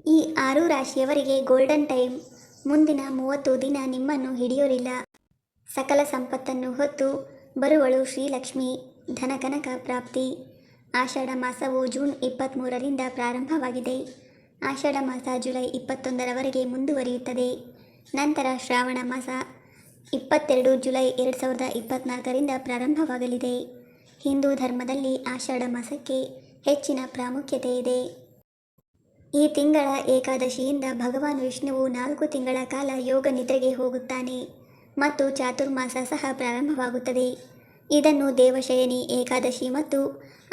ಈ 6 ರಾಶಿಯವರಿಗೆ golden time. ಮುಂದಿನ 30 ದಿನ ನಿಮ್ಮನ್ನು ಹಿಡಿಯೋರಿಲ್ಲ. ಸಕಲ ಸಂಪತ್ತನ್ನು ಹೊತ್ತು ಬರುವಳು ಶ್ರೀಲಕ್ಷ್ಮಿ. ಧನಕನಕ ಪ್ರಾಪ್ತಿ. ಆಷಾಢ ಮಾಸವು ಜೂನ್ 23ರಿಂದ ಪ್ರಾರಂಭವಾಗಿದೆ. ಆಷಾಢ ಮಾಸ ಜುಲೈ 21ರವರೆಗೆ ಮುಂದುವರಿಯುತ್ತದೆ. ನಂತರ ಶ್ರಾವಣ ಮಾಸ 22 ಜುಲೈ 2024ರಿಂದ ಪ್ರಾರಂಭವಾಗಲಿದೆ. ಹಿಂದೂ ಧರ್ಮದಲ್ಲಿ ಆಷಾಢ ಮಾಸಕ್ಕೆ ಹೆಚ್ಚಿನ ಪ್ರಾಮುಖ್ಯತೆ ಇದೆ. ಈ ತಿಂಗಳ ಏಕಾದಶಿಯಿಂದ ಭಗವಾನ್ ವಿಷ್ಣುವು 4 ತಿಂಗಳ ಕಾಲ ಯೋಗ ನಿದ್ರೆಗೆ ಹೋಗುತ್ತಾನೆ ಮತ್ತು ಚಾತುರ್ಮಾಸ ಸಹ ಪ್ರಾರಂಭವಾಗುತ್ತದೆ. ಇದನ್ನು ದೇವಶಯನಿ ಏಕಾದಶಿ ಮತ್ತು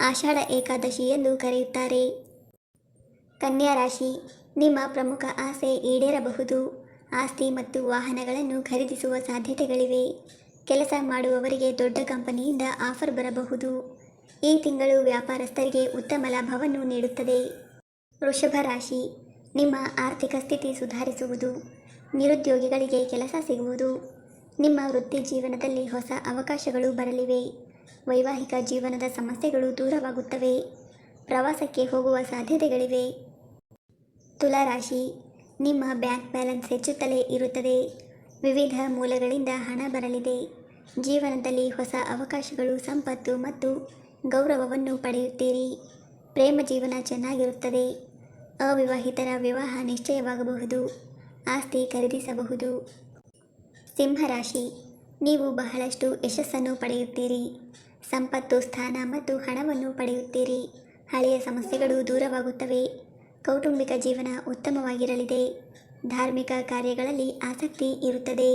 ಆಷಾಢ ಏಕಾದಶಿ ಎಂದು ಕರೆಯುತ್ತಾರೆ. ಕನ್ಯಾ ರಾಶಿ. ನಿಮ್ಮ ಪ್ರಮುಖ ಆಸೆ ಈಡೇರಬಹುದು. ಆಸ್ತಿ ಮತ್ತು ವಾಹನಗಳನ್ನು ಖರೀದಿಸುವ ಸಾಧ್ಯತೆಗಳಿವೆ. ಕೆಲಸ ಮಾಡುವವರಿಗೆ ದೊಡ್ಡ ಕಂಪನಿಯಿಂದ ಆಫರ್ ಬರಬಹುದು. ಈ ತಿಂಗಳು ವ್ಯಾಪಾರಸ್ಥರಿಗೆ ಉತ್ತಮ ಲಾಭವನ್ನು ನೀಡುತ್ತದೆ. ವೃಷಭ ರಾಶಿ. ನಿಮ್ಮ ಆರ್ಥಿಕ ಸ್ಥಿತಿ ಸುಧಾರಿಸುವುದು. ನಿರುದ್ಯೋಗಿಗಳಿಗೆ ಕೆಲಸ ಸಿಗುವುದು. ನಿಮ್ಮ ವೃತ್ತಿ ಜೀವನದಲ್ಲಿ ಹೊಸ ಅವಕಾಶಗಳು ಬರಲಿವೆ. ವೈವಾಹಿಕ ಜೀವನದ ಸಮಸ್ಯೆಗಳು ದೂರವಾಗುತ್ತವೆ. ಪ್ರವಾಸಕ್ಕೆ ಹೋಗುವ ಸಾಧ್ಯತೆಗಳಿವೆ. ತುಲಾ ರಾಶಿ. ನಿಮ್ಮ ಬ್ಯಾಂಕ್ ಬ್ಯಾಲೆನ್ಸ್ ಹೆಚ್ಚುತ್ತಲೇ ಇರುತ್ತದೆ. ವಿವಿಧ ಮೂಲಗಳಿಂದ ಹಣ ಬರಲಿದೆ. ಜೀವನದಲ್ಲಿ ಹೊಸ ಅವಕಾಶಗಳು, ಸಂಪತ್ತು ಮತ್ತು ಗೌರವವನ್ನು ಪಡೆಯುತ್ತೀರಿ. ಪ್ರೇಮ ಜೀವನ ಚೆನ್ನಾಗಿರುತ್ತದೆ. ಅವಿವಾಹಿತರ ವಿವಾಹ ನಿಶ್ಚಯವಾಗಬಹುದು. ಆಸ್ತಿ ಖರೀದಿಸಬಹುದು. ಸಿಂಹರಾಶಿ. ನೀವು ಬಹಳಷ್ಟು ಯಶಸ್ಸನ್ನು ಪಡೆಯುತ್ತೀರಿ. ಸಂಪತ್ತು, ಸ್ಥಾನ ಮತ್ತು ಹಣವನ್ನು ಪಡೆಯುತ್ತೀರಿ. ಹಳೆಯ ಸಮಸ್ಯೆಗಳು ದೂರವಾಗುತ್ತವೆ. ಕೌಟುಂಬಿಕ ಜೀವನ ಉತ್ತಮವಾಗಿರಲಿದೆ. ಧಾರ್ಮಿಕ ಕಾರ್ಯಗಳಲ್ಲಿ ಆಸಕ್ತಿ ಇರುತ್ತದೆ.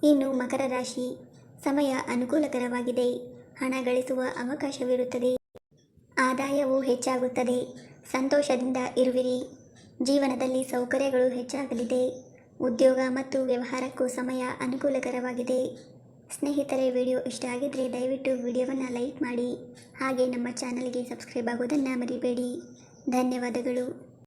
ಇನ್ನು ಮಕರ ರಾಶಿ. ಸಮಯ ಅನುಕೂಲಕರವಾಗಿದೆ. ಹಣ ಗಳಿಸುವ ಅವಕಾಶವಿರುತ್ತದೆ. ಆದಾಯವು ಹೆಚ್ಚಾಗುತ್ತದೆ. ಸಂತೋಷದಿಂದ ಇರುವಿರಿ. ಜೀವನದಲ್ಲಿ ಸೌಕರ್ಯಗಳು ಹೆಚ್ಚಾಗಲಿದೆ. ಉದ್ಯೋಗ ಮತ್ತು ವ್ಯವಹಾರಕ್ಕೂ ಸಮಯ ಅನುಕೂಲಕರವಾಗಿದೆ. ಸ್ನೇಹಿತರೆ, ವಿಡಿಯೋ ಇಷ್ಟ ಆಗಿದ್ದರೆ ದಯವಿಟ್ಟು ವಿಡಿಯೋವನ್ನು ಲೈಕ್ ಮಾಡಿ. ಹಾಗೆ ನಮ್ಮ ಚಾನಲ್ಗೆ ಸಬ್ಸ್ಕ್ರೈಬ್ ಆಗೋದನ್ನು ಮರಿಬೇಡಿ. ಧನ್ಯವಾದಗಳು.